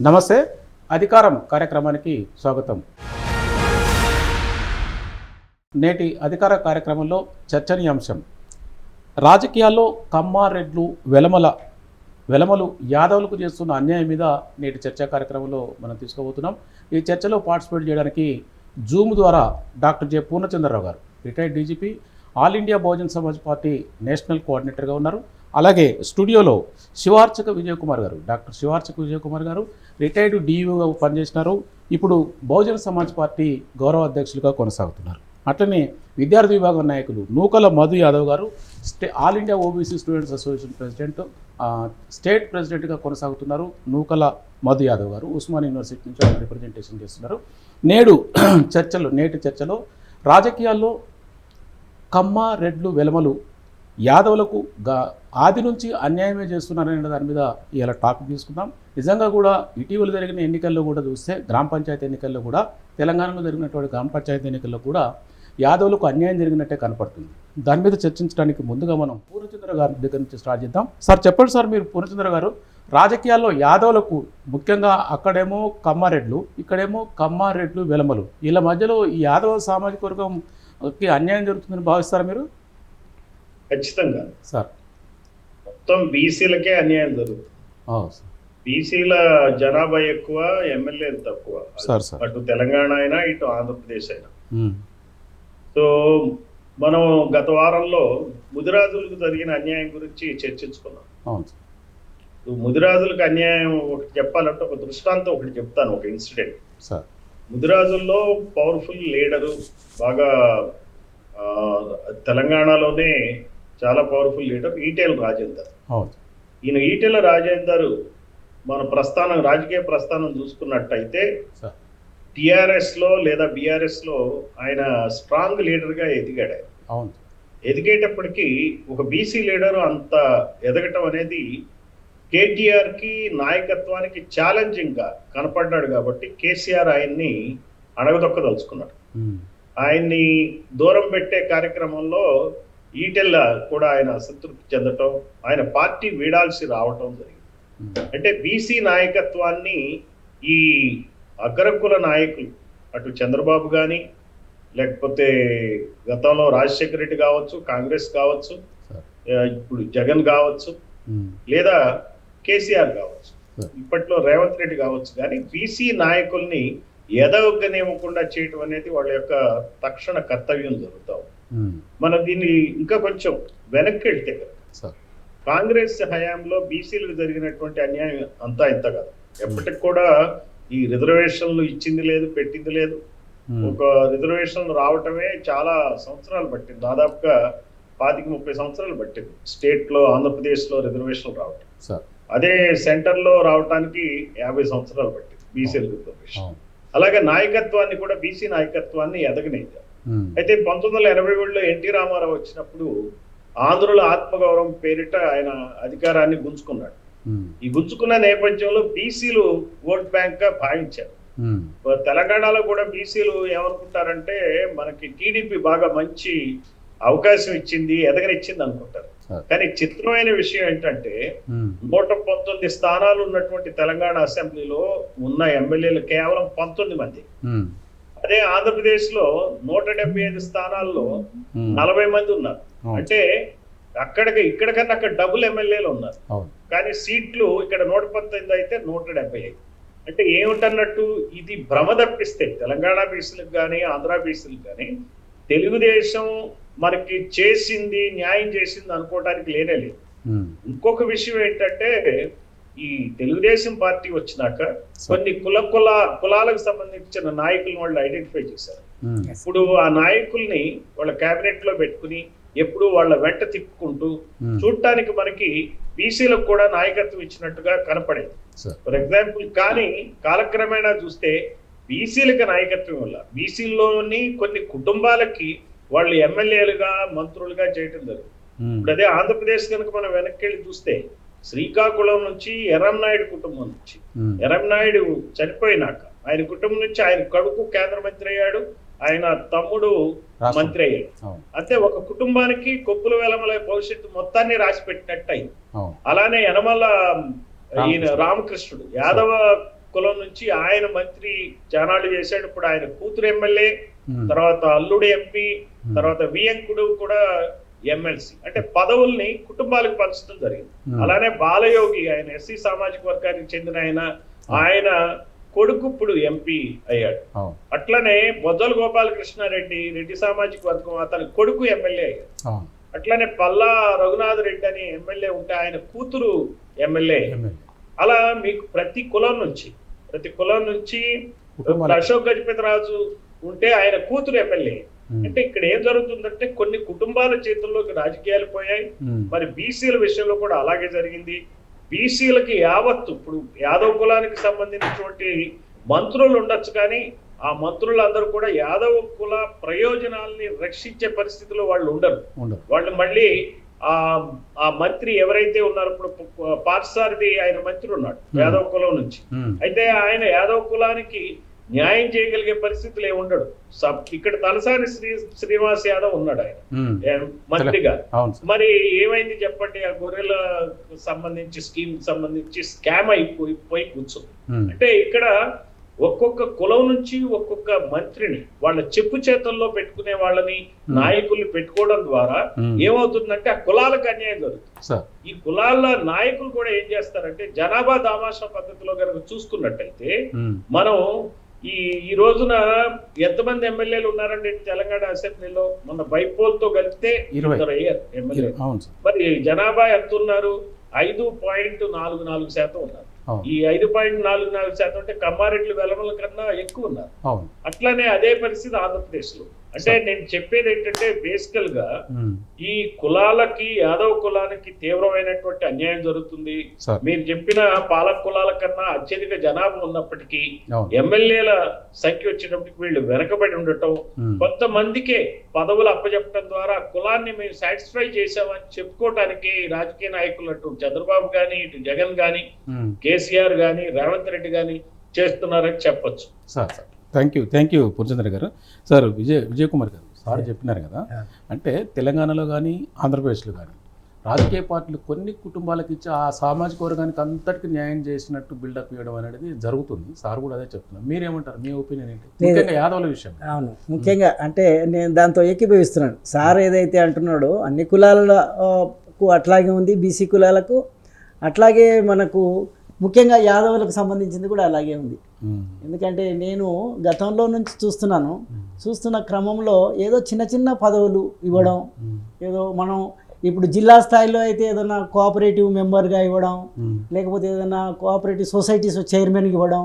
నమస్తే, అధికారం కార్యక్రమానికి స్వాగతం. నేటి అధికార కార్యక్రమంలో చర్చనీయాంశం రాజకీయాల్లో కమ్మారెడ్లు వెలమలు యాదవులకు చేస్తున్న అన్యాయం మీద నేటి చర్చా కార్యక్రమంలో మనం తీసుకోబోతున్నాం. ఈ చర్చలో పార్టిసిపేట్ చేయడానికి జూమ్ ద్వారా డాక్టర్ జె పూర్ణచంద్రరావు గారు, retired DGP, All India Bahujan Samaj Party national కోఆర్డినేటర్గా ఉన్నారు. అలాగే స్టూడియోలో శివార్చక విజయ్ కుమార్ గారు, డాక్టర్ శివార్చక విజయ్ కుమార్ గారు రిటైర్డ్ డిఈఓగా పనిచేసినారు. ఇప్పుడు బహుజన్ సమాజ్ పార్టీ గౌరవ అధ్యక్షులుగా కొనసాగుతున్నారు. అట్లనే విద్యార్థి విభాగం నాయకులు నూకల మధు యాదవ్ గారు all India OBC students association president, state ప్రెసిడెంట్గా కొనసాగుతున్నారు. నూకల మధు యాదవ్ గారు ఉస్మాన్ యూనివర్సిటీ నుంచి ఆయన రిప్రజెంటేషన్ చేస్తున్నారు. నేటి చర్చలో రాజకీయాల్లో కమ్మ రెడ్లు వెలమలు యాదవులకు ఆది నుంచి అన్యాయమే చేస్తున్నారనే దాని మీద ఇలా టాపిక్ తీసుకుందాం. నిజంగా కూడా ఇటీవల జరిగిన ఎన్నికల్లో కూడా చూస్తే గ్రామ పంచాయతీ ఎన్నికల్లో కూడా, తెలంగాణలో జరిగినటువంటి గ్రామ పంచాయతీ ఎన్నికల్లో కూడా యాదవులకు అన్యాయం జరిగినట్టే కనపడుతుంది. దాని మీద చర్చించడానికి ముందుగా మనం పూర్ణచంద్ర గారి దగ్గర నుంచి స్టార్ట్ చేద్దాం. సార్ చెప్పండి సార్, మీరు పూర్ణచంద్ర గారు, రాజకీయాల్లో యాదవులకు ముఖ్యంగా అక్కడేమో కమ్మారెడ్లు, ఇక్కడేమో కమ్మారెడ్లు వెలమలు, వీళ్ళ మధ్యలో ఈ యాదవ సామాజిక వర్గంకి అన్యాయం జరుగుతుందని భావిస్తారా మీరు? ఖచ్చితంగా సార్, మొత్తం బీసీలకే అన్యాయం జరుగుతుంది. బీసీల జనాభా ఎక్కువ, ఎమ్మెల్యేలు తక్కువ. అటు తెలంగాణ అయినా ఇటు ఆంధ్రప్రదేశ్ అయినా. సో మనం గత వారంలో ముదిరాజులకు జరిగిన అన్యాయం గురించి చర్చించుకున్నాం. ముదిరాజులకు అన్యాయం ఒకటి చెప్పాలంటే ఒక దృష్టాంతం ఒకటి చెప్తాను, ఒక ఇన్సిడెంట్. ముదిరాజుల్లో పవర్ఫుల్ లీడరు, బాగా తెలంగాణలోనే చాలా పవర్ఫుల్ లీడర్ ఈటెల రాజేందర్. ఈయన ఈటెల రాజేందర్ మన రాజకీయ ప్రస్థానం చూసుకున్నట్టయితే టిఆర్ఎస్ లో లేదా బిఆర్ఎస్ లో ఆయన స్ట్రాంగ్ లీడర్ గా ఎదిగాడు. ఎదిగేటప్పటికీ ఒక బీసీ లీడర్ అంత ఎదగటం అనేది కేటీఆర్ కి నాయకత్వానికి ఛాలెంజింగ్ గా కనపడ్డాడు. కాబట్టి కేసీఆర్ ఆయన్ని అడగదొక్కదలుచుకున్నాడు. ఆయన్ని దూరం పెట్టే కార్యక్రమంలో ఈటెల కూడా ఆయన అసంతృప్తి చెందటం, ఆయన పార్టీ వీడాల్సి రావటం జరిగింది. అంటే బీసీ నాయకత్వాన్ని ఈ అగ్రకుల నాయకులు, అటు చంద్రబాబు కానీ, లేకపోతే గతంలో రాజశేఖర రెడ్డి కావచ్చు, కాంగ్రెస్ కావచ్చు, ఇప్పుడు జగన్ కావచ్చు, లేదా కేసీఆర్ కావచ్చు, ఇప్పట్లో రేవంత్ రెడ్డి కావచ్చు, కానీ బీసీ నాయకుల్ని ఎదగనివ్వకుండా చేయటం అనేది వాళ్ళ యొక్క తక్షణ కర్తవ్యం జరుగుతాం. మనం దీన్ని ఇంకా కొంచెం వెనక్కి వెళ్తే కాంగ్రెస్ హయాంలో బీసీలకు జరిగినటువంటి అన్యాయం అంతా ఇంత కాదు. ఎప్పటికి కూడా ఈ రిజర్వేషన్లు ఇచ్చింది లేదు, పెట్టింది లేదు. ఒక రిజర్వేషన్లు రావటమే చాలా సంవత్సరాలు పట్టింది, దాదాపుగా 25-30 సంవత్సరాలు పట్టింది స్టేట్ లో, ఆంధ్రప్రదేశ్ లో రిజర్వేషన్లు రావటం. అదే సెంటర్ లో రావటానికి 50 సంవత్సరాలు పట్టింది బీసీల రిజర్వేషన్. అలాగే నాయకత్వాన్ని కూడా, బీసీ నాయకత్వాన్ని ఎదగనేది. అయితే 1987లో ఎన్టీ రామారావు వచ్చినప్పుడు ఆంధ్రుల ఆత్మగౌరవం పేరిట ఆయన అధికారాన్ని గుంజుకున్నాడు. ఈ గుంజుకున్న నేపథ్యంలో బీసీలు ఓట్ బ్యాంక్ గా భావించారు. తెలంగాణలో కూడా బీసీలు ఏమనుకుంటారంటే మనకి టీడీపీ బాగా మంచి అవకాశం ఇచ్చింది, ఎదగనిచ్చింది అనుకుంటారు. కానీ చిత్రమైన విషయం ఏంటంటే 119 స్థానాలు ఉన్నటువంటి తెలంగాణ అసెంబ్లీలో ఉన్న ఎమ్మెల్యేలు కేవలం 19 మంది. అదే ఆంధ్రప్రదేశ్ లో 175 స్థానాల్లో 40 మంది ఉన్నారు. అంటే ఇక్కడికన్నా అక్కడ డబుల్ ఎమ్మెల్యేలు ఉన్నారు. కానీ సీట్లు ఇక్కడ 119 అయితే 175. అంటే ఏమిటన్నట్టు, ఇది భ్రమ తప్పిస్తే తెలంగాణ బీసీలకు కానీ, ఆంధ్ర బీసీలకు కానీ తెలుగుదేశం మనకి చేసింది, న్యాయం చేసింది అనుకోవడానికి లేనే లేదు. ఇంకొక విషయం ఏంటంటే, ఈ తెలుగుదేశం పార్టీ వచ్చినాక కొన్ని కులాలకు సంబంధించిన నాయకులను వాళ్ళు ఐడెంటిఫై చేశారు. ఇప్పుడు ఆ నాయకుల్ని వాళ్ళ కేబినెట్ లో పెట్టుకుని ఎప్పుడు వాళ్ళ వెంట తిప్పుకుంటూ చూడటానికి మనకి బీసీలకు కూడా నాయకత్వం ఇచ్చినట్టుగా కనపడేది. ఫర్ ఎగ్జాంపుల్, కానీ కాలక్రమేణా చూస్తే బీసీలకు నాయకత్వం వల్ల బీసీల్లోని కొన్ని కుటుంబాలకి వాళ్ళు ఎమ్మెల్యేలుగా, మంత్రులుగా చేయటం జరుగుతుంది. ఇప్పుడు అదే ఆంధ్రప్రదేశ్ కనుక మనం వెనక్కి వెళ్ళి చూస్తే శ్రీకాకుళం నుంచి ఎర్రంనాయుడు కుటుంబం నుంచి, ఎర్రంనాయుడు చనిపోయినాక ఆయన కుటుంబం నుంచి ఆయన కొడుకు కేంద్ర మంత్రి అయ్యాడు, ఆయన తమ్ముడు మంత్రి అయ్యాడు. అంటే ఒక కుటుంబానికి కొప్పుల వెలమల భవిష్యత్తు మొత్తాన్ని రాసి పెట్టినట్టు అయింది. అలానే యనమల ఈయన రామకృష్ణుడు యాదవ కులం నుంచి ఆయన మంత్రి చానాళ్ళు చేశాడు. ఇప్పుడు ఆయన కూతురు ఎమ్మెల్యే, తర్వాత అల్లుడు ఎంపీ, తర్వాత వియంకుడు కూడా ఎమ్మెల్సీ. అంటే పదవుల్ని కుటుంబాలకు పంచడం జరిగింది. అలానే బాలయోగి ఆయన ఎస్సీ సామాజిక వర్గానికి చెందిన ఆయన కొడుకు ఇప్పుడు ఎంపీ అయ్యాడు. అట్లనే బొజ్జల గోపాలకృష్ణారెడ్డి రెడ్డి సామాజిక వర్గం, అతని కొడుకు ఎమ్మెల్యే అయ్యాడు. అట్లనే పల్లా రఘునాథ్ రెడ్డి అని ఎమ్మెల్యే ఉంటే ఆయన కూతురు ఎమ్మెల్యే. అలా మీకు ప్రతి కులం నుంచి అశోక్ గజపతిరాజు ఉంటే ఆయన కూతురు ఎమ్మెల్యే. అంటే ఇక్కడ ఏం జరుగుతుందంటే కొన్ని కుటుంబాల చేతుల్లోకి రాజకీయాలు పోయాయి. మరి బీసీల విషయంలో కూడా అలాగే జరిగింది. బీసీలకి యావత్తు ఇప్పుడు యాదవ్ కులానికి సంబంధించినటువంటి మంత్రులు ఉండొచ్చు, కానీ ఆ మంత్రులందరూ కూడా యాదవ్ కుల ప్రయోజనాల్ని రక్షించే పరిస్థితిలో వాళ్ళు ఉండరు. వాళ్ళు మళ్ళీ ఆ మంత్రి ఎవరైతే ఉన్నారో, ఇప్పుడు పార్థసారథి ఆయన మంత్రి ఉన్నాడు యాదవ్ కులం నుంచి, అయితే ఆయన యాదవ్ కులానికి న్యాయం చేయగలిగే పరిస్థితులు ఏమి ఉండడు. ఇక్కడ తలసాని శ్రీనివాస్ యాదవ్ ఉన్నాడు ఆయన మంత్రిగా. మరి ఏమైంది చెప్పండి, ఆ గొర్రెల సంబంధించి స్కీమ్ సంబంధించి స్కామ్ అయిపోయి కూర్చుంది. అంటే ఇక్కడ ఒక్కొక్క కులం నుంచి ఒక్కొక్క మంత్రిని వాళ్ళ చెప్పు చేతుల్లో పెట్టుకునే వాళ్ళని నాయకుల్ని పెట్టుకోవడం ద్వారా ఏమవుతుందంటే ఆ కులాలకు అన్యాయం జరుగుతుంది. ఈ కులాల నాయకులు కూడా ఏం చేస్తారంటే జనాభా దామాషా పద్ధతిలో కనుక చూసుకున్నట్టయితే మనం ఈ రోజున ఎంతమంది ఎమ్మెల్యేలు ఉన్నారండి తెలంగాణ అసెంబ్లీలో? మన బైపోల్తో కలిపితే 20 అయ్యారు ఎమ్మెల్యే. మరి జనాభా ఎంత ఉన్నారు? 5.44% ఉన్నారు. ఈ 5.44% అంటే కమ్మారెడ్డి వెలమల కన్నా ఎక్కువ ఉన్నారు. అట్లానే అదే పరిస్థితి ఆంధ్రప్రదేశ్ లో. అంటే నేను చెప్పేది ఏంటంటే బేసికల్ గా ఈ కులాలకి యాదవ్ కులానికి తీవ్రమైనటువంటి అన్యాయం జరుగుతుంది. మీరు చెప్పిన పాలక కులాల కన్నా అత్యధిక జనాభా ఉన్నప్పటికీ ఎమ్మెల్యేల సంఖ్య వచ్చేటప్పటికి వీళ్ళు వెనకబడి ఉండటం, కొంతమందికే పదవులు అప్పచెప్పడం ద్వారా కులాన్ని మేము సాటిస్ఫై చేసామని చెప్పుకోవటానికి రాజకీయ నాయకులు అటు చంద్రబాబు గాని, ఇటు జగన్ గాని, కేసీఆర్ గాని, రేవంత్ రెడ్డి గాని చేస్తున్నారని చెప్పొచ్చు. థ్యాంక్ యూ పూర్ణచంద్ర గారు. సార్ విజయ్ కుమార్ గారు, సార్ చెప్పినారు కదా, అంటే తెలంగాణలో కానీ ఆంధ్రప్రదేశ్లో కానీ రాజకీయ పార్టీలు కొన్ని కుటుంబాలకు ఇచ్చి ఆ సామాజిక వర్గానికి అంతటికి న్యాయం చేసినట్టు బిల్డప్ ఇవ్వడం అనేది జరుగుతుంది. సార్ కూడా అదే చెప్తున్నారు. మీరేమంటారు? మీ ఒపీనియన్ ఏంటి ముఖ్యంగా యాదవుల విషయం? అవును, ముఖ్యంగా అంటే నేను దాంతో ఏకీభవిస్తున్నాను. సార్ ఏదైతే అంటున్నాడో అన్ని కులాలకు అట్లాగే ఉంది, బీసీ కులాలకు అట్లాగే, మనకు ముఖ్యంగా యాదవులకు సంబంధించింది కూడా అలాగే ఉంది. ఎందుకంటే నేను గతంలో నుంచి చూస్తున్న క్రమంలో ఏదో చిన్న చిన్న పదవులు ఇవ్వడం, ఏదో మనం ఇప్పుడు జిల్లా స్థాయిలో అయితే ఏదైనా కోఆపరేటివ్ మెంబర్గా ఇవ్వడం, లేకపోతే ఏదైనా కోఆపరేటివ్ సొసైటీస్ చైర్మన్గా ఇవ్వడం,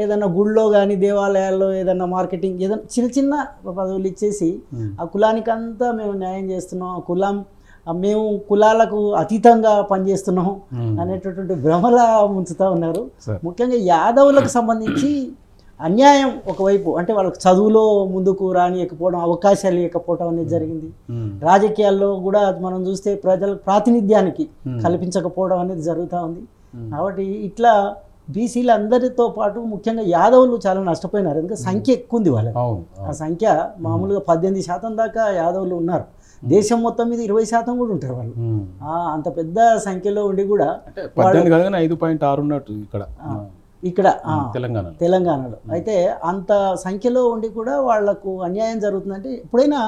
ఏదైనా గుళ్ళో కానీ దేవాలయాల్లో ఏదైనా మార్కెటింగ్, ఏదైనా చిన్న చిన్న పదవులు ఇచ్చేసి ఆ కులానికి అంతా మేము న్యాయం చేస్తున్నాం, మేము కులాలకు అతీతంగా పనిచేస్తున్నాం అనేటటువంటి భ్రమల ముంచుతూ ఉన్నారు. ముఖ్యంగా యాదవులకు సంబంధించి అన్యాయం ఒకవైపు, అంటే వాళ్ళకి చదువులో ముందుకు రానియకపోవడం, అవకాశాలు ఇవ్వకపోవడం అనేది జరిగింది. రాజకీయాల్లో కూడా మనం చూస్తే ప్రజలకు ప్రాతినిధ్యానికి కల్పించకపోవడం అనేది జరుగుతూ ఉంది. కాబట్టి ఇట్లా బీసీలు అందరితో పాటు ముఖ్యంగా యాదవులు చాలా నష్టపోయినారు. ఎందుకంటే సంఖ్య ఎక్కువ ఉంది వాళ్ళకి. ఆ సంఖ్య మామూలుగా 18% దాకా యాదవులు ఉన్నారు. దేశం మొత్తం మీద 20% కూడా ఉంటారు వాళ్ళు. అంత పెద్ద సంఖ్యలో ఉండి కూడా 5.6 ఉన్నట్టు ఇక్కడ తెలంగాణలో అయితే అంత సంఖ్యలో ఉండి కూడా వాళ్లకు అన్యాయం జరుగుతుందంటే, ఎప్పుడైనా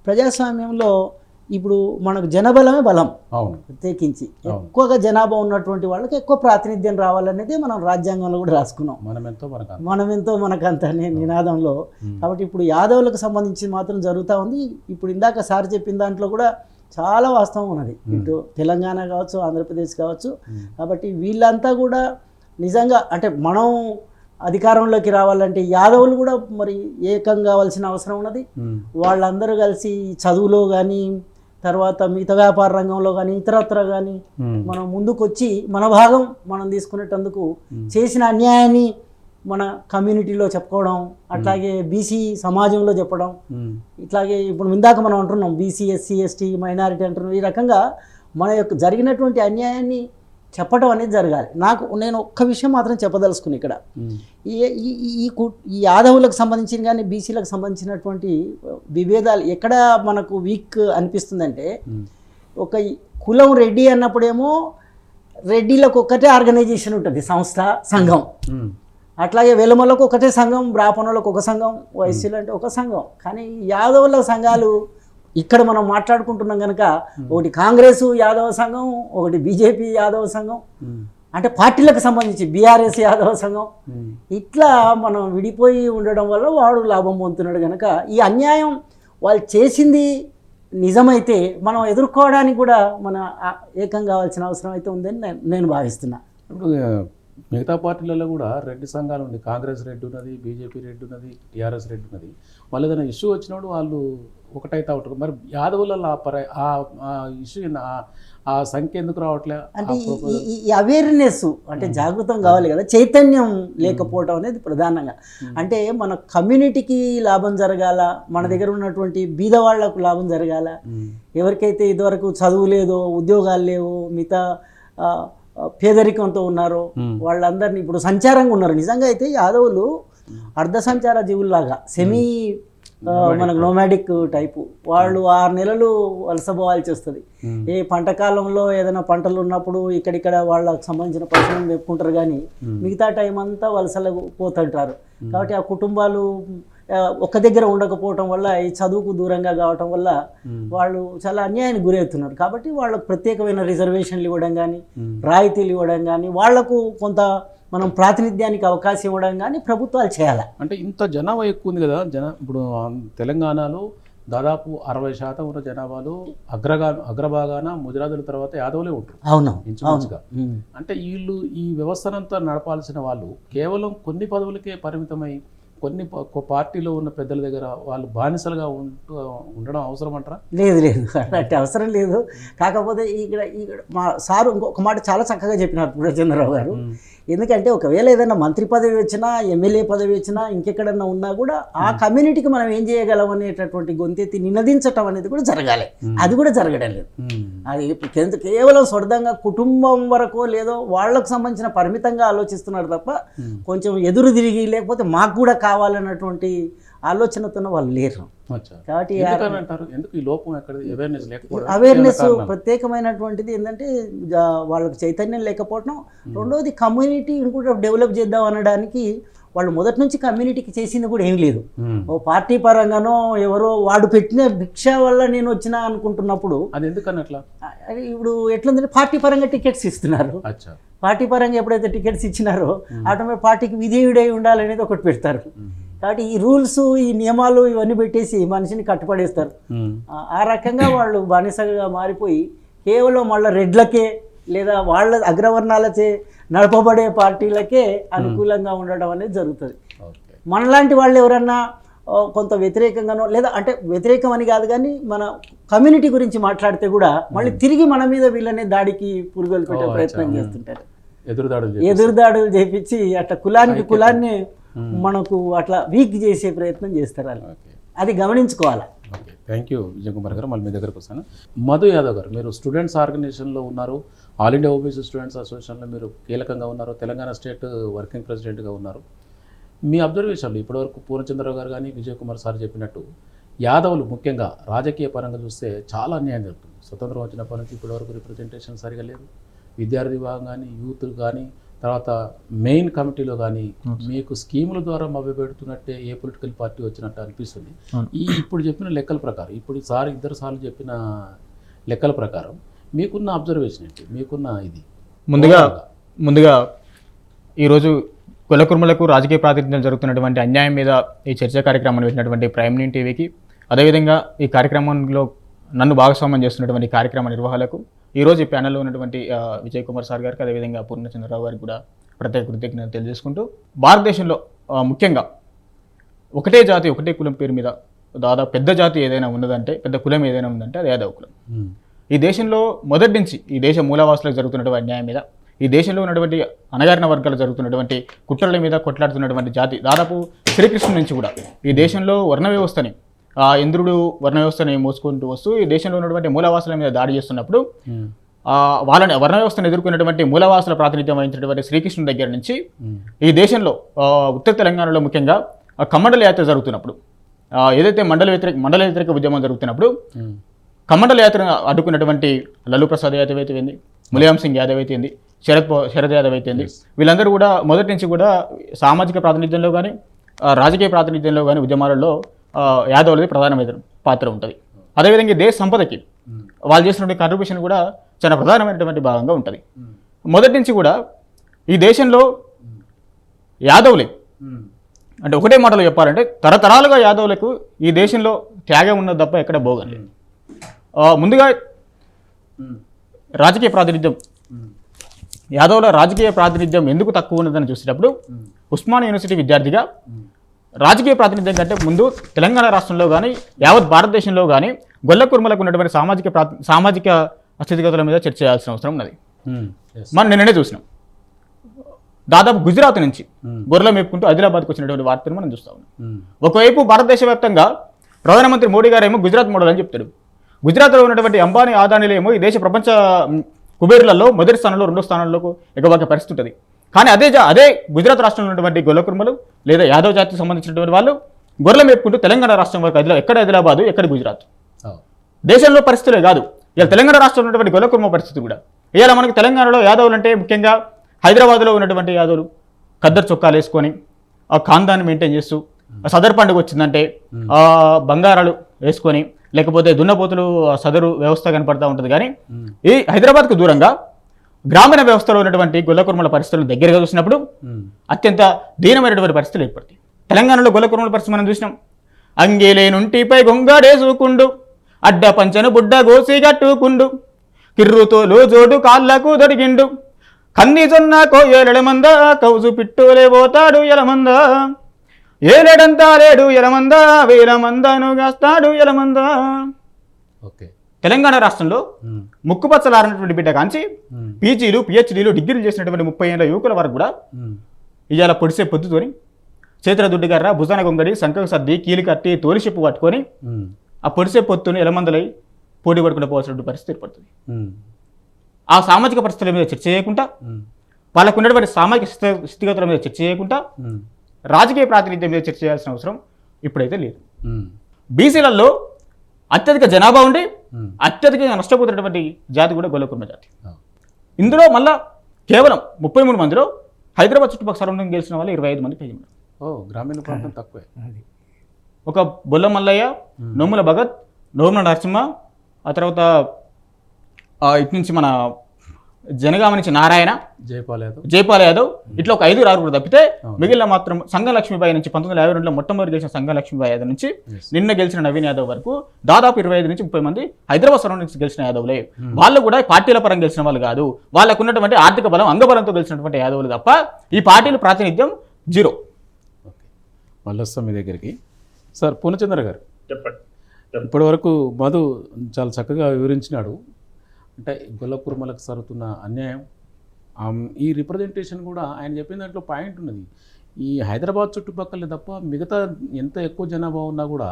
ప్రజాస్వామ్యంలో ఇప్పుడు మనకు జనబలమే బలం. ప్రత్యేకించి ఎక్కువగా జనాభా ఉన్నటువంటి వాళ్ళకి ఎక్కువ ప్రాతినిధ్యం రావాలనేది మనం రాజ్యాంగంలో కూడా రాసుకున్నాం, మనమెంతో మనకంత నినాదంలో. కాబట్టి ఇప్పుడు యాదవులకు సంబంధించి మాత్రం జరుగుతూ ఉంది. ఇప్పుడు ఇందాక సార్ చెప్పిన దాంట్లో కూడా చాలా వాస్తవం ఉన్నది. ఇటు తెలంగాణ కావచ్చు, ఆంధ్రప్రదేశ్ కావచ్చు. కాబట్టి వీళ్ళంతా కూడా నిజంగా అంటే మనం అధికారంలోకి రావాలంటే యాదవులు కూడా మరి ఏకం కావాల్సిన అవసరం ఉన్నది. వాళ్ళందరూ కలిసి చదువులో కానీ, తర్వాత మిగతా వ్యాపార రంగంలో కానీ, ఇతరత్ర కానీ మనం ముందుకొచ్చి మన భాగం మనం తీసుకునేటందుకు చేసిన అన్యాయాన్ని మన కమ్యూనిటీలో చెప్పుకోవడం, అట్లాగే బీసీ సమాజంలో చెప్పడం, ఇట్లాగే ఇప్పుడు ఇందాక మనం అంటున్నాం బీసీ, ఎస్సీ, ఎస్టీ, మైనారిటీ అంటున్నాం. ఈ రకంగా మన యొక్క జరిగినటువంటి అన్యాయాన్ని చెప్పడం అనేది జరగాలి. నేను ఒక్క విషయం మాత్రం చెప్పదలుచుకుని ఇక్కడ, ఈ యాదవులకు సంబంధించిన కానీ బీసీలకు సంబంధించినటువంటి విభేదాలు ఎక్కడ మనకు వీక్ అనిపిస్తుందంటే, ఒక కులం రెడ్డి అన్నప్పుడేమో రెడ్డిలకు ఒక్కటే ఆర్గనైజేషన్ ఉంటుంది, సంస్థ, సంఘం. అట్లాగే వెలుమలకు ఒకటే సంఘం, బ్రాహ్మణులకు ఒక సంఘం, వైశ్యులు అంటే ఒక సంఘం. కానీ యాదవుల సంఘాలు ఇక్కడ మనం మాట్లాడుకుంటున్నాం కనుక ఒకటి కాంగ్రెస్ యాదవ సంఘం, ఒకటి బీజేపీ యాదవ సంఘం, అంటే పార్టీలకు సంబంధించి బీఆర్ఎస్ యాదవ సంఘం, ఇట్లా మనం విడిపోయి ఉండడం వల్ల వాడు లాభం పొందుతున్నాడు కనుక ఈ అన్యాయం వాళ్ళు చేసింది నిజమైతే మనం ఎదుర్కోవడానికి కూడా మన ఏకం కావాల్సిన అవసరం అయితే ఉందని నేను భావిస్తున్నా. ఇప్పుడు మిగతా పార్టీలలో కూడా రెడ్డి సంఘాలు ఉంది, కాంగ్రెస్ రెడ్డి ఉన్నది, బీజేపీ రెడ్డి ఉన్నది, టీఆర్ఎస్ రెడ్డి ఉన్నది. వాళ్ళు ఏదైనా ఇష్యూ వచ్చినప్పుడు వాళ్ళు ఒకటైతే ఉంటారు. మరి యాదవులలో ఆ ఇష్యూ ఆ సంఖ్య ఎందుకు రావట్లే? అంటే ఈ అవేర్నెస్ అంటే జాగృతం కావాలి కదా, చైతన్యం లేకపోవడం అనేది ప్రధానంగా. అంటే మన కమ్యూనిటీకి లాభం జరగాల, మన దగ్గర ఉన్నటువంటి బీదవాళ్లకు లాభం జరగాల. ఎవరికైతే ఇదివరకు చదువు లేదో, ఉద్యోగాలు లేవో, మిగతా పేదరికంతో ఉన్నారో వాళ్ళందరినీ ఇప్పుడు సంచారంగా ఉన్నారు. నిజంగా అయితే యాదవులు అర్ధ సంచార జీవుల్లాగా సెమీ మనకు నోమాడిక్ టైపు. వాళ్ళు 6 నెలలు వలసపోవాల్సి వస్తుంది. ఏ పంట కాలంలో ఏదైనా పంటలు ఉన్నప్పుడు ఇక్కడిక్కడ వాళ్ళకి సంబంధించిన పశువులను చెప్పుకుంటారు, కానీ మిగతా టైం అంతా వలసలకు పోతుంటారు. కాబట్టి ఆ కుటుంబాలు ఒక్క దగ్గర ఉండకపోవటం వల్ల, ఈ చదువుకు దూరంగా కావటం వల్ల వాళ్ళు చాలా అన్యాయానికి గురవుతున్నారు. కాబట్టి వాళ్ళకు ప్రత్యేకమైన రిజర్వేషన్లు ఇవ్వడం కానీ, రాయితీలు ఇవ్వడం కానీ, వాళ్లకు కొంత మనం ప్రాతినిధ్యానికి అవకాశం ఇవ్వడం కానీ ప్రభుత్వాలు చేయాలి. అంటే ఇంత జనాభా ఎక్కువ ఉంది కదా, ఇప్పుడు తెలంగాణలో దాదాపు 60% ఉన్న జనాభాలో అగ్రభాగాన ముదిరాజుల తర్వాత యాదవులే ఉంటారు. అవును, ఇంచుమించుగా. అంటే వీళ్ళు ఈ వ్యవస్థనంతా నడపాల్సిన వాళ్ళు కేవలం కొన్ని పదవులకే పరిమితమై కొన్ని పార్టీలో ఉన్న పెద్దల దగ్గర వాళ్ళు బానిసలుగా ఉండడం అవసరం అంటారా? లేదు, అలాంటి అవసరం లేదు. కాకపోతే ఇక్కడ మా సారు ఇంకొక మాట చాలా చక్కగా చెప్పినారు పూర్ణచంద్రరావు గారు. ఎందుకంటే ఒకవేళ ఏదైనా మంత్రి పదవి వచ్చినా, ఎమ్మెల్యే పదవి వచ్చినా, ఇంకెక్కడన్నా ఉన్నా కూడా ఆ కమ్యూనిటీకి మనం ఏం చేయగలం అనేటటువంటి గొంతెత్తి నినదించటం అనేది కూడా జరగాలి. అది కూడా జరగడం లేదు. అది కేవలం స్వర్ధంగా కుటుంబం వరకు లేదో వాళ్ళకు సంబంధించిన పరిమితంగా ఆలోచిస్తున్నారు తప్ప కొంచెం ఎదురు తిరిగి లేకపోతే మాకు కూడా కావాలన్నటువంటి ఆలోచనతో వాళ్ళు లేరు. కాబట్టి అవేర్నెస్ ప్రత్యేకమైనటువంటిది ఏంటంటే వాళ్ళకి చైతన్యం లేకపోవడం. రెండవది కమ్యూనిటీ ఇంకోటి డెవలప్ చేద్దాం అనడానికి వాళ్ళు మొదటి నుంచి కమ్యూనిటీకి చేసింది కూడా ఏం లేదు. ఓ పార్టీ పరంగానో ఎవరో వాడు పెట్టిన భిక్ష వల్ల నేను వచ్చినా అనుకుంటున్నప్పుడు అది ఎందుకన్నట్లా? ఇప్పుడు ఎట్లుందంటే పార్టీ పరంగా టికెట్స్ ఇస్తున్నారు. పార్టీ పరంగా ఎప్పుడైతే టికెట్స్ ఇచ్చినారో ఆటోమేటిక్ పార్టీకి విధేయుడై ఉండాలనేది ఒకటి పెడతారు. కాబట్టి ఈ రూల్స్, ఈ నియమాలు ఇవన్నీ పెట్టేసి మనిషిని కట్టుపడేస్తారు. ఆ రకంగా వాళ్ళు బానిసగా మారిపోయి కేవలం వాళ్ళ రెడ్లకే లేదా వాళ్ళ అగ్రవర్ణాలచే నడపబడే పార్టీలకే అనుకూలంగా ఉండడం అనేది జరుగుతుంది. మనలాంటి వాళ్ళు ఎవరన్నా కొంత వ్యతిరేకంగానో లేదా అంటే వ్యతిరేకం అని కాదు కానీ మన కమ్యూనిటీ గురించి మాట్లాడితే కూడా మళ్ళీ తిరిగి మన మీద వీళ్ళనే దాడికి పురుగులు పెట్టే ప్రయత్నం చేస్తుంటారు. ఎదురుదాడులు చేపించి అట్లా కులాన్ని మనకు అట్లా వీక్ చేసే ప్రయత్నం చేస్తారు. అది గమనించుకోవాలి. Okay, thank you Vijay Kumar గారు. మళ్ళీ మీ దగ్గరకు వస్తాను. మధు యాదవ్ గారు, మీరు స్టూడెంట్స్ ఆర్గనైజేషన్లో ఉన్నారు, ఆల్ ఇండియా ఓబీసీ స్టూడెంట్స్ అసోసియేషన్లో మీరు కీలకంగా ఉన్నారు, తెలంగాణ స్టేట్ వర్కింగ్ ప్రెసిడెంట్గా ఉన్నారు. మీ అబ్జర్వేషన్లు ఇప్పటివరకు పూర్ణచంద్రరావు గారు కానీ విజయ్ కుమార్ సార్ చెప్పినట్టు యాదవులు ముఖ్యంగా రాజకీయ పరంగా చూస్తే చాలా అన్యాయం జరుగుతుంది. స్వతంత్రం వచ్చినప్పటి నుంచి ఇప్పటివరకు రిప్రజెంటేషన్ సరిగా లేదు. విద్యార్థి విభాగం కానీ, యూత్ కానీ, తర్వాత మెయిన్ కమిటీలో కానీ మీకు స్కీముల ద్వారా మభ్యపెడుతున్నట్టే ఏ పొలిటికల్ పార్టీ వచ్చినట్టు అనిపిస్తుంది. ఇప్పుడు చెప్పిన లెక్కల ప్రకారం, ఇప్పుడు ఇద్దరు సార్లు చెప్పిన లెక్కల ప్రకారం మీకున్న అబ్జర్వేషన్ ఏంటి? మీకున్న ఇది ముందుగా ఈరోజు కులకుర్మలకు రాజకీయ ప్రాతినిధ్యం జరుగుతున్నటువంటి అన్యాయం మీద ఈ చర్చా కార్యక్రమాన్ని పెట్టినటువంటి ప్రైమ్ నైన్ టీవీకి, అదేవిధంగా ఈ కార్యక్రమంలో నన్ను భాగస్వామ్యం చేస్తున్నటువంటి కార్యక్రమ నిర్వాహకులకు, ఈరోజు ఈ ప్యానెల్లో ఉన్నటువంటి విజయ్ కుమార్ సార్ గారికి, అదేవిధంగా పూర్ణచంద్రరావు గారికి కూడా ప్రత్యేక కృతజ్ఞతలు తెలియజేసుకుంటూ, భారతదేశంలో ముఖ్యంగా ఒకటే జాతి ఒకటే కులం పేరు మీద దాదాపు పెద్ద జాతి ఏదైనా ఉన్నదంటే, పెద్ద కులం ఏదైనా ఉందంటే అది యాదవ కులం. ఈ దేశంలో మొదటి నుంచి ఈ దేశ మూలవాసులకు జరుగుతున్నటువంటి అన్యాయం మీద, ఈ దేశంలో ఉన్నటువంటి అణగారిన వర్గాలు జరుగుతున్నటువంటి కుట్రల మీద కొట్లాడుతున్నటువంటి జాతి దాదాపు శ్రీకృష్ణుడి నుంచి కూడా ఈ దేశంలో వర్ణ వ్యవస్థని, ఇంద్రుడు వర్ణ వ్యవస్థని మోసుకుంటూ వస్తూ ఈ దేశంలో ఉన్నటువంటి మూలవాసుల మీద దాడి చేస్తున్నప్పుడు వాళ్ళని వర్ణ వ్యవస్థను ఎదుర్కొన్నటువంటి మూలవాసుల ప్రాతినిధ్యం వహించినటువంటి శ్రీకృష్ణుడి దగ్గర నుంచి ఈ దేశంలో ఉత్తర తెలంగాణలో ముఖ్యంగా కమండల యాత్ర జరుగుతున్నప్పుడు, ఏదైతే మండల వ్యతిరేక ఉద్యమం జరుగుతున్నప్పుడు కమండల యాత్రను అడ్డుకున్నటువంటి లల్లు ప్రసాద్ యాదవ్ అయితే ఏంది, ములాయం సింగ్ యాదవ్ అయితే ఏంది, శరద్ యాదవ్ అయితేంది, వీళ్ళందరూ కూడా మొదటి నుంచి కూడా సామాజిక ప్రాతినిధ్యంలో కానీ రాజకీయ ప్రాతినిధ్యంలో కానీ ఉద్యమాలలో యాదవులది ప్రధానమైన పాత్ర ఉంటుంది. అదేవిధంగా దేశ సంపదకి వాళ్ళు చేసినటువంటి కాంట్రిబ్యూషన్ కూడా చాలా ప్రధానమైనటువంటి భాగంగా ఉంటుంది. మొదటి నుంచి కూడా ఈ దేశంలో యాదవులే అంటే ఒకటే మాటలో చెప్పాలంటే తరతరాలుగా యాదవులకు ఈ దేశంలో త్యాగం ఉన్నది తప్ప ఎక్కడ భోగం లేదు. ముందుగా రాజకీయ ప్రాతినిధ్యం, యాదవుల రాజకీయ ప్రాతినిధ్యం ఎందుకు తక్కువ ఉన్నదని చూసేటప్పుడు ఉస్మానియా యూనివర్సిటీ విద్యార్థిగా రాజకీయ ప్రాతినిధ్యం కంటే ముందు తెలంగాణ రాష్ట్రంలో కానీ యావత్ భారతదేశంలో కానీ గొల్ల కుర్మలకు ఉన్నటువంటి సామాజిక స్థితిగతుల మీద చర్చ చేయాల్సిన అవసరం ఉన్నది. మనం నిన్ననే చూసినాం, దాదాపు గుజరాత్ నుంచి గొర్రెలు మేపుకుంటూ ఆదిలాబాద్కు వచ్చినటువంటి వార్తను మనం చూస్తా ఉన్నాం. ఒకవైపు భారతదేశ వ్యాప్తంగా ప్రధానమంత్రి మోడీ గారు ఏమో గుజరాత్ మోడల్ అని చెప్తాడు. గుజరాత్లో ఉన్నటువంటి అంబానీ ఆదానీలు ఏమో ఈ దేశ ప్రపంచ కుబేరులలో మొదటి స్థానంలో రెండో స్థానంలోకి ఎగబాకే పరిస్థితి ఉంటుంది. కానీ అదే గుజరాత్ రాష్ట్రంలో ఉన్నటువంటి గొల్ల కుర్మలు లేదా యాదవ్ జాతికి సంబంధించినటువంటి వాళ్ళు గొర్రెలు మేపుకుంటూ తెలంగాణ రాష్ట్రం వరకు ఎక్కడ ఆదిలాబాదు ఎక్కడ గుజరాత్ దేశంలో పరిస్థితులే కాదు, ఇలా తెలంగాణ రాష్ట్రంలో ఉన్నటువంటి గొల్ల కుర్మ పరిస్థితి కూడా. ఇవాళ మనకి తెలంగాణలో యాదవులు అంటే ముఖ్యంగా హైదరాబాద్లో ఉన్నటువంటి యాదవులు ఖద్దరు చొక్కాలు వేసుకొని ఆ ఖాందాన్ని మెయింటైన్ చేస్తూ సదర్ పండుగ వచ్చిందంటే బంగారాలు వేసుకొని లేకపోతే దున్నపోతులు సదరు వ్యవస్థ కనపడతా ఉంటుంది. కానీ ఈ హైదరాబాద్కు దూరంగా గ్రామీణ వ్యవస్థలో ఉన్నటువంటి గొల్ల కుర్మల పరిస్థితులను దగ్గరగా చూసినప్పుడు అత్యంత దీనమైనటువంటి పరిస్థితులు ఏర్పడతాయి. తెలంగాణలో గొల్ల కుర్మల పరిస్థితి మనం చూసినాం. అంగేలేనుంటిపై గొంగాడేసుకుండు, అడ్డ పంచను బుడ్డ గోసి గట్టుకుండు, కిర్రుతోలు జోడు కాళ్ళకు దొరికిండు, కన్ని జొన్న కోయలమంద కౌజు పిట్టోలే పోతాడు ఎలమంద, ఏలేడంతా లేడు ఎలమంద, వేల మందను గాస్తాడు ఎలమంద. తెలంగాణ రాష్ట్రంలో ముక్కుపచ్చలారినటువంటి బిడ్డ కాంచి పీజీలు పిహెచ్డీలు డిగ్రీలు చేసినటువంటి 30 ఏళ్ళ యువకుల వరకు కూడా ఇవాళ పొడిసే పొద్దుతోని చేతుల దుడ్డిగర్ర భుజాన గొంగడి సంకకు సర్ది కీలు కట్టి తోలి చెప్పు పట్టుకొని ఆ పొడిసే పొత్తుని ఎలమందలై పోటీ పడుకుంటూ పోవాల్సిన పరిస్థితి ఏర్పడుతుంది. ఆ సామాజిక పరిస్థితుల మీద చర్చ చేయకుండా, వాళ్ళకు ఉన్నటువంటి సామాజిక స్థితిగతుల మీద చర్చ చేయకుండా రాజకీయ ప్రాతినిధ్యం మీద చర్చ చేయాల్సిన అవసరం ఇప్పుడైతే లేదు. బీసీలలో అత్యధిక జనాభా ఉండి అత్యధికంగా నష్టపోతున్నటువంటి జాతి కూడా గొల్ల కుర్మ జాతి. ఇందులో మళ్ళా కేవలం 33 మందిలో హైదరాబాద్ చుట్టుపక్కల సరౌండింగ్ గెలిచిన వాళ్ళు 25 మంది పైన ఉన్నారు. గ్రామీణ ప్రాంతం తక్కువే. ఒక బొల్ల మల్లయ్య, నోముల భగత్, నోముల నరసింహ, ఆ తర్వాత ఇటు నుంచి మన జనగామ నుంచి నారాయణ, జైపాల్ యాదవ్, ఇట్లా ఒక 5-6 తప్పితే మిగిలిన మాత్రం సంగం లక్ష్మీబాయి నుంచి 1952లో మొట్టమొదటి గెలిచిన సంగం లక్ష్మీబాయి యాదవ్ నుంచి నిన్న గెలిచిన నవీన్ యాదవ్ వరకు దాదాపు 25 నుంచి 30 మంది హైదరాబాద్ సరౌండింగ్స్ గెలిచిన యాదవులే. వాళ్ళు కూడా పార్టీల పరంగా గెలిచిన వాళ్ళు కాదు, వాళ్ళకు ఉన్నటువంటి ఆర్థిక బలం అంగబలంతో గెలిచినటువంటి యాదవులు తప్ప ఈ పార్టీల ప్రాతినిధ్యం జీరో. మళ్ళీ వస్తాం మీ దగ్గరికి. సార్ పూర్ణచంద్ర గారు, చెప్పండి. ఇప్పటి వరకు మధు చాలా చక్కగా వివరించినాడు. అంటే గొల్ల కుర్మలకు జరుగుతున్న అన్యాయం, ఈ రిప్రజెంటేషన్ కూడా ఆయన చెప్పిన దాంట్లో పాయింట్ ఉన్నది. ఈ హైదరాబాద్ చుట్టుపక్కల తప్ప మిగతా ఎంత ఎక్కువ జనాభా ఉన్నా కూడా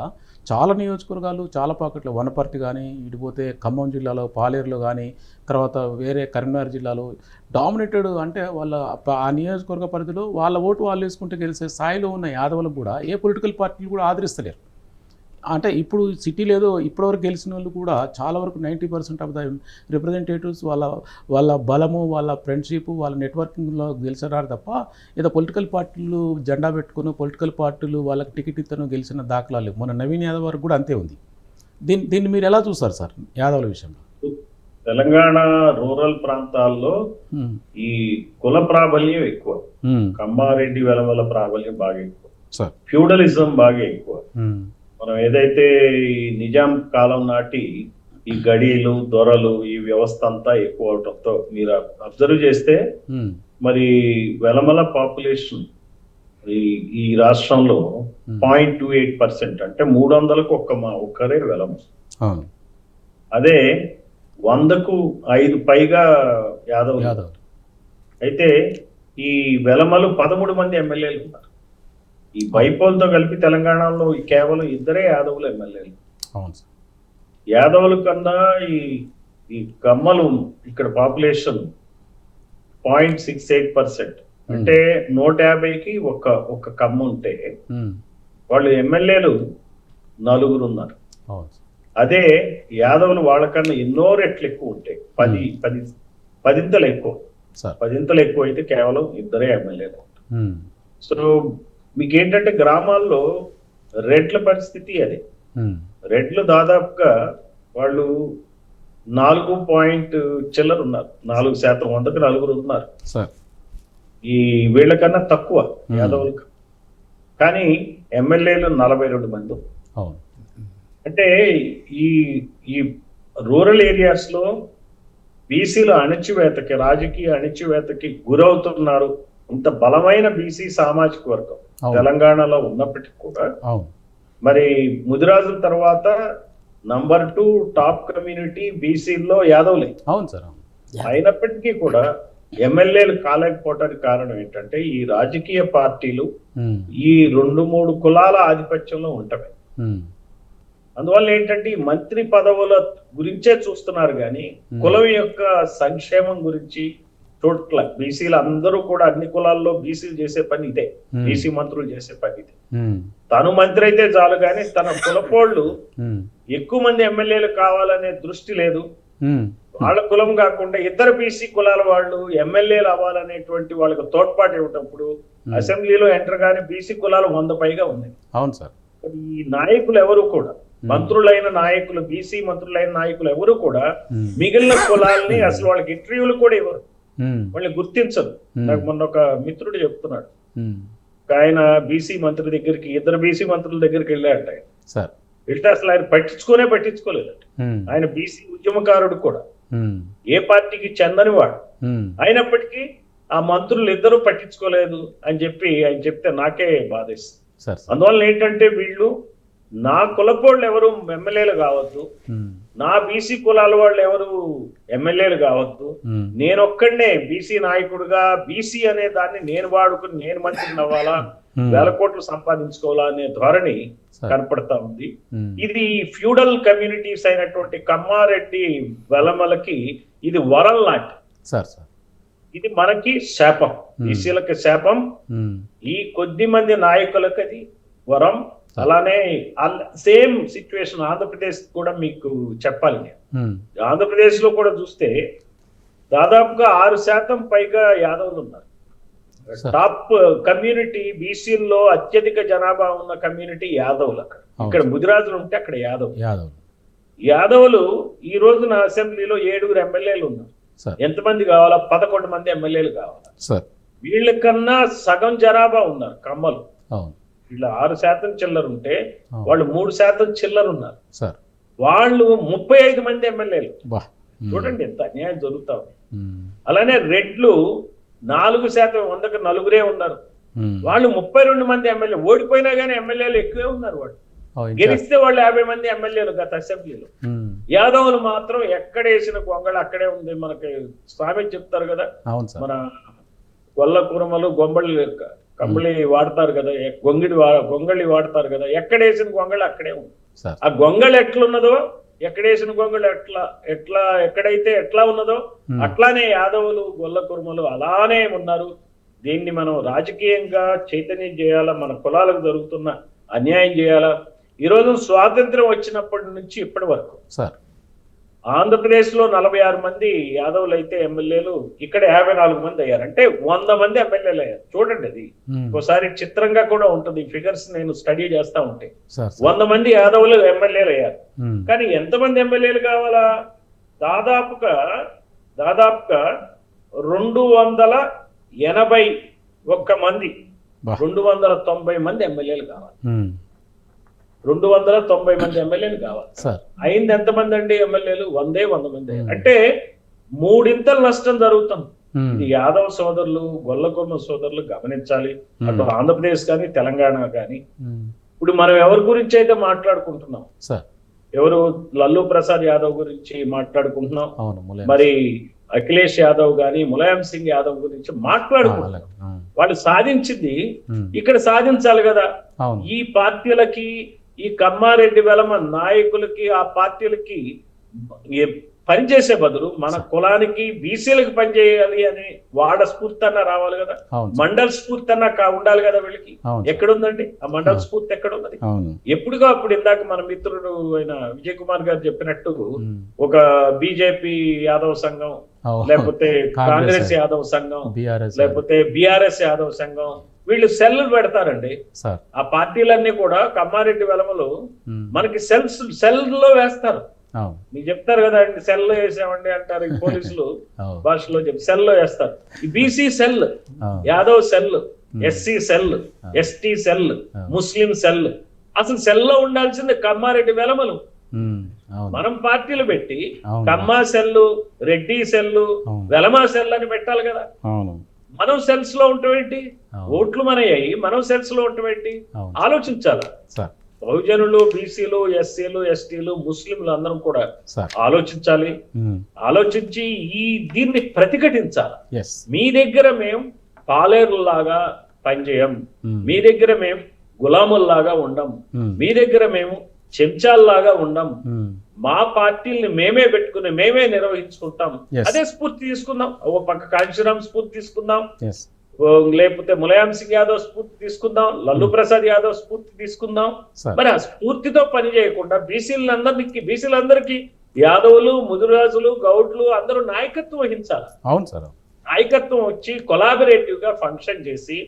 చాలా నియోజకవర్గాలు, చాలా పాకెట్లు, వనపర్తి కానీ, ఇటుపోతే ఖమ్మం జిల్లాలో పాలేరులో కానీ, తర్వాత వేరే కరీంనగర్ జిల్లాలో డామినేటెడ్ అంటే వాళ్ళ ఆ నియోజకవర్గ పరిధిలో వాళ్ళ ఓటు వాళ్ళు వేసుకుంటే గెలిచే స్థాయిలో ఉన్న యాదవులకు కూడా ఏ పొలిటికల్ పార్టీలు కూడా ఆదరిస్తలేరు. అంటే ఇప్పుడు సిటీలో ఏదో ఇప్పటివరకు గెలిచిన వాళ్ళు కూడా చాలా వరకు 90% ఆఫ్ ద రిప్రజెంటేటివ్స్ వాళ్ళ బలము, వాళ్ళ ఫ్రెండ్షిప్, వాళ్ళ నెట్వర్కింగ్లో గెలిచినారు తప్ప ఏదో పొలిటికల్ పార్టీలు జెండా పెట్టుకుని పొలిటికల్ పార్టీలు వాళ్ళకి టికెట్ ఇత్తను గెలిచిన దాఖలాలు. మన నవీన్ యాదవ్ వరకు కూడా అంతే ఉంది. దీన్ని మీరు ఎలా చూస్తారు సార్ యాదవుల విషయంలో? తెలంగాణ రూరల్ ప్రాంతాల్లో ఈ కుల ప్రాబల్యం ఎక్కువ, కమ్మారెడ్డి వెలమల ప్రాబల్యం బాగా ఎక్కువ, ఫ్యూడలిజం బాగా ఎక్కువ. మనం ఏదైతే ఈ నిజాం కాలం నాటి ఈ గడీలు, దొరలు, ఈ వ్యవస్థ అంతా ఎక్కువ అవటంతో మీరు అబ్జర్వ్ చేస్తే మరి వెలమల పాపులేషన్ ఈ రాష్ట్రంలో 0.28%, అంటే 300కు ఒక్కరే వెలమ. అదే 100కు 5 పైగా యాదవ్. అయితే ఈ వెలమలు 13 మంది ఎమ్మెల్యేలు ఉన్నారు. ఈ బైపోల్తో కలిపి తెలంగాణలో కేవలం 2 యాదవులు ఎమ్మెల్యేలు. యాదవుల కన్నా ఈ కమ్మలు ఇక్కడ పాపులేషన్ 0.68%, అంటే 150కి ఒక కమ్మ ఉంటే వాళ్ళు ఎమ్మెల్యేలు 4 ఉన్నారు. అదే యాదవులు వాళ్ళకన్నా ఎన్నో రెట్లు ఎక్కువ ఉంటాయి, 10 10 ఎక్కువ. సార్ 10 ఎక్కువ అయితే కేవలం 2 ఎమ్మెల్యేలు. ఉమ్, సో మీకు ఏంటంటే గ్రామాల్లో రెడ్ల పరిస్థితి అదే. ఉమ్, రెడ్లు దాదాపుగా వాళ్ళు 4 చిల్లర ఉన్నారు, 4%, 100కి 4 ఉన్నారు. సార్ ఈ వీళ్ళకన్నా తక్కువ యాదవులకు. కానీ ఎమ్మెల్యేలు 42 మంది. అవును. అంటే ఈ ఈ రూరల్ ఏరియాస్ లో బీసీల అణచివేతకి, రాజకీయ అణచివేతకి గురవుతున్నారు. ఇంత బలమైన బీసీ సామాజిక వర్గం అవును. తెలంగాణలో ఉన్నప్పటికీ కూడా అవును. మరి ముదిరాజుల తర్వాత నంబర్ 2 టాప్ కమ్యూనిటీ బీసీల్లో యాదవులే. అవును సార్. అవును. అయినప్పటికీ కూడా ఎమ్మెల్యేలు కాలేకపోవడానికి కారణం ఏంటంటే ఈ రాజకీయ పార్టీలు ఉమ్, ఈ 2-3 కులాల ఆధిపత్యంలో ఉంటమే. ఉమ్, అందువల్ల ఏంటంటే ఈ మంత్రి పదవుల గురించే చూస్తున్నారు కానీ కులం యొక్క సంక్షేమం గురించి చూడట్ల. బీసీలు అందరూ కూడా అన్ని కులాల్లో బీసీలు చేసే పని ఇదే, బీసీ మంత్రులు చేసే పని ఇదే. ఉమ్, తను మంత్రి అయితే చాలు కానీ తన కులపోళ్ళు ఉమ్, ఎక్కువ మంది ఎమ్మెల్యేలు కావాలనే దృష్టి లేదు. ఉమ్, వాళ్ళ కులం కాకుండా ఇతర బీసీ కులాల వాళ్ళు ఎమ్మెల్యేలు అవ్వాలనేటువంటి వాళ్ళకి తోడ్పాటు ఇవ్వటప్పుడు అసెంబ్లీలో ఎంటర్ కానీ బీసీ కులాలు 100 పైగా ఉన్నాయి. అవును సార్. ఈ నాయకులు ఎవరు కూడా, మంత్రులైన నాయకులు, బీసీ మంత్రులైన నాయకులు ఎవరు కూడా మిగిలిన కులాల్ని అసలు వాళ్ళకి ఇంటర్వ్యూలు కూడా ఇవ్వరు, ఉమ్, వాళ్ళని గుర్తించరు. నాకు మొన్న ఒక మిత్రుడు చెప్తున్నాడు, ఉమ్, ఆయన బీసీ మంత్రి దగ్గరికి, 2 బీసీ మంత్రుల దగ్గరికి వెళ్ళాడట. ఆయన సార్ వెళ్తే అసలు ఆయన పట్టించుకోలేదట. ఉమ్, ఆయన బీసీ ఉద్యమకారుడు కూడా, ఉమ్, ఏ పార్టీకి చెందని వాడు. ఉమ్, అయినప్పటికీ ఆ మంత్రులు ఇద్దరు పట్టించుకోలేదు అని చెప్పి ఆయన చెప్తే నాకే బాధేస్తుంది. Sir sir. అందువల్ల ఏంటంటే వీళ్ళు నా కులపోళ్ళు ఎవరు ఎమ్మెల్యేలు కావద్దు, ఉమ్, నా బీసీ కులాల వాళ్ళు ఎవరు ఎమ్మెల్యేలు కావద్దు, ఉమ్, నేనొక్కడనే బీసీ నాయకుడుగా బీసీ అనే దాన్ని నేను వాడుకుని నేను మంత్రిని అవ్వాలా, వేల కోట్లు సంపాదించుకోవాలా అనే ధోరణి కనపడతా ఉంది. ఉమ్, ఇది ఫ్యూడల్ కమ్యూనిటీస్ అయినటువంటి కమ్మారెడ్డి వెలమలకి ఇది వరం లాంటి. Sir sir. ఇది మనకి శాపం, బీసీలకి శాపం. ఉమ్, ఈ కొద్ది మంది నాయకులకు అది వరం. అలానే సేమ్ సిచ్యువేషన్ ఆంధ్రప్రదేశ్ కూడా మీకు చెప్పాలి నేను. ఉమ్, ఆంధ్రప్రదేశ్ లో కూడా చూస్తే దాదాపుగా 6% పైగా యాదవులు ఉన్నారు. టాప్ కమ్యూనిటీ బీసీల్లో అత్యధిక జనాభా ఉన్న కమ్యూనిటీ యాదవులు. ఇక్కడ ముదిరాజులు ఉంటే అక్కడ యాదవులు. ఈ రోజున అసెంబ్లీలో 7 ఎమ్మెల్యేలు ఉన్నారు. ఎంతమంది కావాలా? 11 మంది ఎమ్మెల్యేలు కావాలా. వీళ్ళకన్నా సగం జనాభా ఉన్నారు కమ్మలు. వీళ్ళ 6% చిల్లర ఉంటే వాళ్ళు 3% చిల్లర ఉన్నారు. వాళ్ళు 35 మంది ఎమ్మెల్యేలు. చూడండి ఎంత అన్యాయం జరుగుతా ఉంది. అలానే రెడ్లు 4%, 100కి 4 ఉన్నారు. వాళ్ళు 32 మంది ఎమ్మెల్యే. ఓడిపోయినా కానీ ఎమ్మెల్యేలు ఎక్కువే ఉన్నారు. వాళ్ళు గెలిస్తే వాళ్ళు 50 మంది ఎమ్మెల్యేలు గత అసెంబ్లీలో. యాదవులు మాత్రం ఎక్కడేసిన గొంగళి అక్కడే ఉంది. మనకి స్వామి చెప్తారు కదా, మన గొల్ల కురమలు కమ్మలి వాడతారు కదా, గొంగళి వాడతారు కదా, ఎక్కడేసిన గొంగళి అక్కడే ఉంది. ఆ గొంగళి ఎట్లున్నదో, ఎక్కడేసిన గొంగళి ఎక్కడైతే ఎట్లా ఉన్నదో అట్లానే యాదవులు, గొల్ల కుర్మలు అలానే ఉన్నారు. దీన్ని మనం రాజకీయంగా చైతన్యం చేయాలా, మన కులాలకు జరుగుతున్న అన్యాయం చేయాలా. ఈరోజు స్వాతంత్రం వచ్చినప్పటి నుంచి ఇప్పటి వరకు ఆంధ్రప్రదేశ్ లో 46 మంది యాదవులు అయితే ఎమ్మెల్యేలు, ఇక్కడ 54 మంది అయ్యారు. అంటే 100 మంది ఎమ్మెల్యేలు అయ్యారు. చూడండి, అది ఒకసారి చిత్రంగా కూడా ఉంటుంది. ఫిగర్స్ నేను స్టడీ చేస్తా ఉంటే 100 మంది యాదవులు ఎమ్మెల్యేలు అయ్యారు. కానీ ఎంతమంది ఎమ్మెల్యేలు కావాలా? దాదాపుగా 281 మంది, 290 మంది ఎమ్మెల్యేలు కావాలి. 290 మంది ఎమ్మెల్యేలు కావాలి. అయింది ఎంతమంది అండి ఎమ్మెల్యేలు? 100 మంది. అంటే 3 నష్టం జరుగుతుంది. ఇది యాదవ్ సోదరులు, గొల్లకొమ్మ సోదరులు గమనించాలి. అటు ఆంధ్రప్రదేశ్ కానీ తెలంగాణ కానీ. ఇప్పుడు మనం ఎవరి గురించి అయితే మాట్లాడుకుంటున్నాం, ఎవరు లల్లు ప్రసాద్ యాదవ్ గురించి మాట్లాడుకుంటున్నాం, మరి అఖిలేష్ యాదవ్ గాని ములాయం సింగ్ యాదవ్ గురించి మాట్లాడుకుంటున్నాం. వాళ్ళు సాధించింది ఇక్కడ సాధించాలి కదా. ఈ పార్టీలకి, ఈ కమ్మారెడ్డి వెలమ నాయకులకి, ఆ పార్టీలకి పనిచేసే బదులు మన కులానికి, బీసీలకు పనిచేయాలి అని వాడ స్ఫూర్తి అన్నా రావాలి కదా, మండల స్ఫూర్తి అన్నా ఉండాలి కదా వీళ్ళకి. ఎక్కడుందండి ఆ మండల స్ఫూర్తి? ఎక్కడున్నది? ఎప్పుడుగా అప్పుడు ఇందాక మన మిత్రుడు అయిన విజయ్ కుమార్ గారు చెప్పినట్టు ఒక బీజేపీ యాదవ్ సంఘం లేకపోతే కాంగ్రెస్ యాదవ్ సంఘం, బీఆర్ఎస్ లేకపోతే బీఆర్ఎస్ యాదవ్ సంఘం, వీళ్ళు సెల్ పెడతారండి. సార్ ఆ పార్టీలన్నీ కూడా కమ్మారెడ్డి వెలమలు మనకి సెల్ లో వేస్తారు. మీకు చెప్తారు కదా అండి, సెల్ లో వేసామండి అంటారు ఈ పోలీసులు భాషలో చెప్పి, సెల్ లో వేస్తారు. ఈ BC cell, Yadav cell, SC cell, ST cell, ముస్లిం సెల్. అసలు సెల్ లో ఉండాల్సింది కమ్మారెడ్డి వెలమలు. మనం పార్టీలు పెట్టి కమ్మా cell, Reddy cell, Velama cell అని పెట్టాలి కదా. మనం సెల్స్ లో ఉంటామేంటి? ఓట్లు మనయ్యాయి, మనం సెల్స్ లో ఉంటామేంటి? ఆలోచించాలా. బహుజనులు, బీసీలు, ఎస్సీలు, ఎస్టీలు, ముస్లింలు అందరం కూడా ఆలోచించాలి. ఆలోచించి దీన్ని ప్రతిఘటించాలి. మీ దగ్గర మేము పాలేరులాగా పనిచేయం, మీ దగ్గర మేము గులాముల్లాగా ఉండం, మీ దగ్గర మేము చెంచాల్లాగా ఉండం, మా పార్టీల్ని మేమే పెట్టుకుని మేమే నిర్వహించుకుంటాం. అదే స్ఫూర్తి తీసుకుందాం. ఒక పక్క కాంశీరామ్ స్ఫూర్తి తీసుకుందాం, లేకపోతే ములాయం సింగ్ యాదవ్ స్ఫూర్తి తీసుకుందాం, లల్లు ప్రసాద్ యాదవ్ స్ఫూర్తి తీసుకుందాం. మరి ఆ స్ఫూర్తితో పని చేయకుండా బీసీలందరికీ యాదవులు, ముదిరాజులు, గౌడ్లు అందరూ నాయకత్వం వహించాలి. అవును సార్. నాయకత్వం వచ్చి కొలాబరేటివ్ గా ఫంక్షన్ చేసి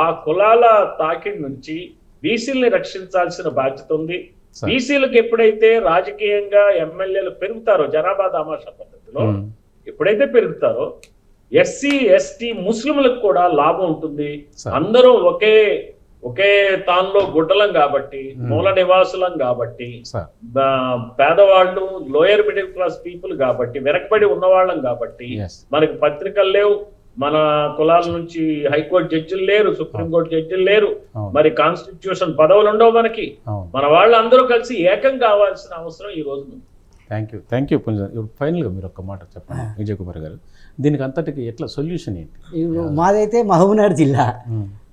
ఆ కులాల తాకిడి నుంచి బీసీలని రక్షించాల్సిన బాధ్యత ఉంది. బీసీలకు ఎప్పుడైతే రాజకీయంగా ఎమ్మెల్యేలు పెరుగుతారో, జనాభా దామాషా పద్ధతిలో ఎప్పుడైతే పెరుగుతారో, ఎస్సీ, ఎస్టీ, ముస్లింలకు కూడా లాభం ఉంటుంది. అందరూ ఒకే తాన్లో గుడ్డలం కాబట్టి, మూల నివాసులం కాబట్టి, పేదవాళ్ళు, లోయర్ మిడిల్ క్లాస్ పీపుల్ కాబట్టి, వెనకబడి ఉన్నవాళ్ళం కాబట్టి, మనకి పత్రికలు లేవు, మన కులాల నుంచి హైకోర్టు జడ్జిలు లేరు, సుప్రీంకోర్టు జడ్జిలు లేరు, మరి కాన్స్టిట్యూషన్ పదవులు ఉండవు మనకి. మన వాళ్ళందరూ కలిసి ఏకం కావాల్సిన అవసరం ఈ రోజు ఉంది. Thank you Punjan. ఇప్పుడు ఫైనల్గా మీరు ఒక్క మాట చెప్పండి విజయ్ కుమార్ గారు, దీనికి అంతటికి ఎట్లా సొల్యూషన్ ఏంటి? మాదైతే మహబూబ్నగర్ జిల్లా,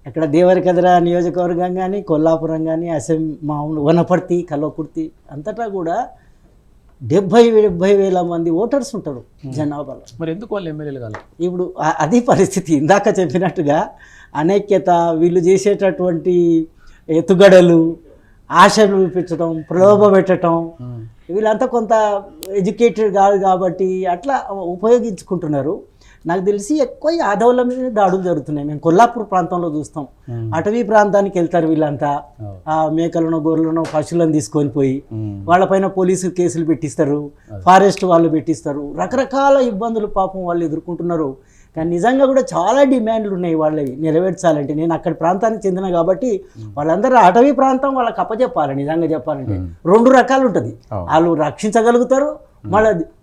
అక్కడ దేవరకద్ర నియోజకవర్గం కానీ, కొల్లాపురం కానీ, మామూలు వనపర్తి, కల్వకుర్తి అంతటా కూడా 70,000 మంది ఓటర్స్ ఉంటారు జనాభాలో. మరి ఎందుకు వాళ్ళు ఎమ్మెల్యేలు కాదు? ఇప్పుడు అది పరిస్థితి. ఇందాక చెప్పినట్టుగా అనైక్యత, వీళ్ళు చేసేటటువంటి ఎత్తుగడలు, ఆశలు చూపించడం, ప్రలోభ పెట్టడం, వీళ్ళంతా కొంత ఎడ్యుకేటెడ్ కాదు కాబట్టి అట్లా ఉపయోగించుకుంటున్నారు. నాకు తెలిసి ఎక్కువ యాదవుల మీద దాడులు జరుగుతున్నాయి. మేము కొల్లాపూర్ ప్రాంతంలో చూస్తాం, అటవీ ప్రాంతానికి వెళ్తారు వీళ్ళంతా, ఆ మేకలను, గొర్రెలను, పశువులను తీసుకొని పోయి వాళ్ళపైన పోలీసు కేసులు పెట్టిస్తారు, ఫారెస్ట్ వాళ్ళు పెట్టిస్తారు, రకరకాల ఇబ్బందులు పాపం వాళ్ళు ఎదుర్కొంటున్నారు. కానీ నిజంగా కూడా చాలా డిమాండ్లు ఉన్నాయి వాళ్ళవి నెరవేర్చాలంటే. నేను అక్కడి ప్రాంతానికి చెందిన కాబట్టి వాళ్ళందరూ అటవీ ప్రాంతం వాళ్ళకి అప్పచెప్పాలి. నిజంగా చెప్పాలంటే 2 రకాలు ఉంటుంది. వాళ్ళు రక్షించగలుగుతారు,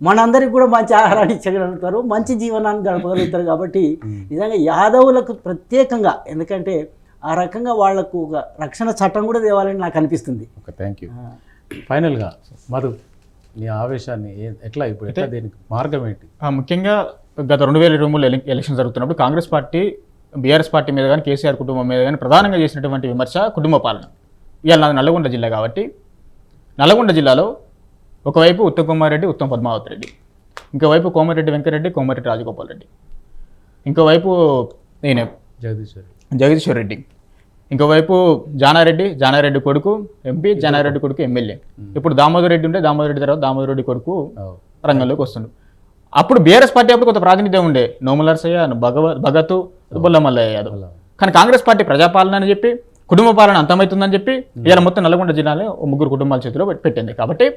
మనందరికి కూడా మంచి ఆహారాన్ని ఇచ్చగలుగుతారు, మంచి జీవనాన్ని గడపగలుగుతారు. కాబట్టి నిజంగా యాదవులకు ప్రత్యేకంగా, ఎందుకంటే ఆ రకంగా వాళ్లకు ఒక రక్షణ చట్టం కూడా తేవాలని నాకు అనిపిస్తుంది. Thank you. ఫైనల్గా మధు, నీ ఆవేశాన్ని ఎట్లా ఇప్పుడు ఎట్లా దీనికి మార్గం ఏంటి? ముఖ్యంగా గత 2023లో ఎలక్షన్ జరుగుతున్నప్పుడు కాంగ్రెస్ పార్టీ బీఆర్ఎస్ పార్టీ మీద కానీ, కేసీఆర్ కుటుంబం మీద కానీ ప్రధానంగా చేసినటువంటి విమర్శ కుటుంబ పాలన. ఇవాళ నాది నల్లగొండ జిల్లా కాబట్టి, నల్లగొండ జిల్లాలో ఒకవైపు ఉత్తమ్ కుమార్ రెడ్డి, ఉత్తమ్ పద్మావతి రెడ్డి, ఇంకోవైపు కోమటిరెడ్డి వెంకటరెడ్డి, కోమటిరెడ్డి రాజగోపాల్ రెడ్డి, ఇంకోవైపు నేనే జగదీశ్వర్ రెడ్డి, ఇంకోవైపు జానారెడ్డి కొడుకు ఎంపీ, జానారెడ్డి కొడుకు ఎమ్మెల్యే. ఇప్పుడు దామోదర్ రెడ్డి ఉంటే దామోదర్ రెడ్డి తర్వాత దామోదర్ రెడ్డి కొడుకు రంగంలోకి వస్తుండు. అప్పుడు బీఆర్ఎస్ పార్టీ అప్పుడు కొంత ప్రాతినిధ్యం ఉండే, నోములర్సయ్య, భగత్, బొల్ల మల్లయ్య యాదవ్. కానీ కాంగ్రెస్ పార్టీ ప్రజాపాలన అని చెప్పి, కుటుంబ పాలన అంతమవుతుందని చెప్పి ఇవాళ మొత్తం నల్గొండ జిల్లాలో 3 కుటుంబాల చేతిలో పెట్టింది. కాబట్టి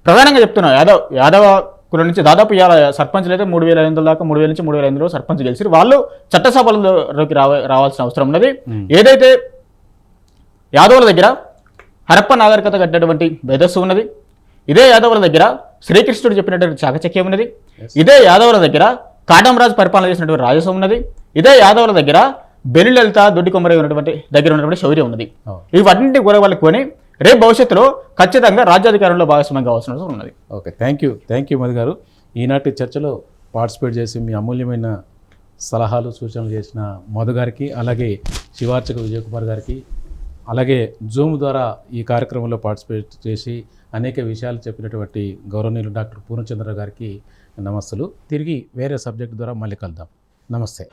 ప్రధానంగా చెప్తున్నాం, యాదవ కుల నుంచి దాదాపు సర్పంచ్లు అయితే 3,500 దాకా, 3,000 నుంచి 3,500 సర్పంచ్ గెలిచారు. వాళ్ళు చట్టసభలలోకి రావాల్సిన అవసరం ఉన్నది. ఏదైతే యాదవుల దగ్గర హరప్ప నాగరికత కట్టినటువంటి మేధస్సు ఉన్నది, ఇదే యాదవుల దగ్గర శ్రీకృష్ణుడు చెప్పినటువంటి చాకచక్యం ఉన్నది, ఇదే యాదవుల దగ్గర కాటంరాజు పరిపాలన చేసినటువంటి రాజసం ఉన్నది, ఇదే యాదవుల దగ్గర బెల్లిలలిత, దొడ్డి కొమ్మరై ఉన్నటువంటి దగ్గర ఉన్నటువంటి శౌర్యం ఉన్నది. ఇవన్నీ కూడా వాళ్ళకి కొని రేపు భవిష్యత్తులో ఖచ్చితంగా రాజ్యాధికారంలో భాగస్వామ్యం కావాల్సిన అవసరం ఉన్నది. ఓకే, థ్యాంక్ యూ మధు గారు. ఈనాటి చర్చలో పార్టిసిపేట్ చేసి మీ అమూల్యమైన సలహాలు, సూచనలు చేసిన మధు గారికి, అలాగే శివార్చక విజయ్ కుమార్ గారికి, అలాగే జూమ్ ద్వారా ఈ కార్యక్రమంలో పార్టిసిపేట్ చేసి అనేక విషయాలు చెప్పినటువంటి గౌరవనీయులు డాక్టర్ పూర్ణచంద్ర గారికి నమస్తులు. తిరిగి వేరే సబ్జెక్ట్ ద్వారా మళ్ళీ కలుద్దాం. నమస్తే.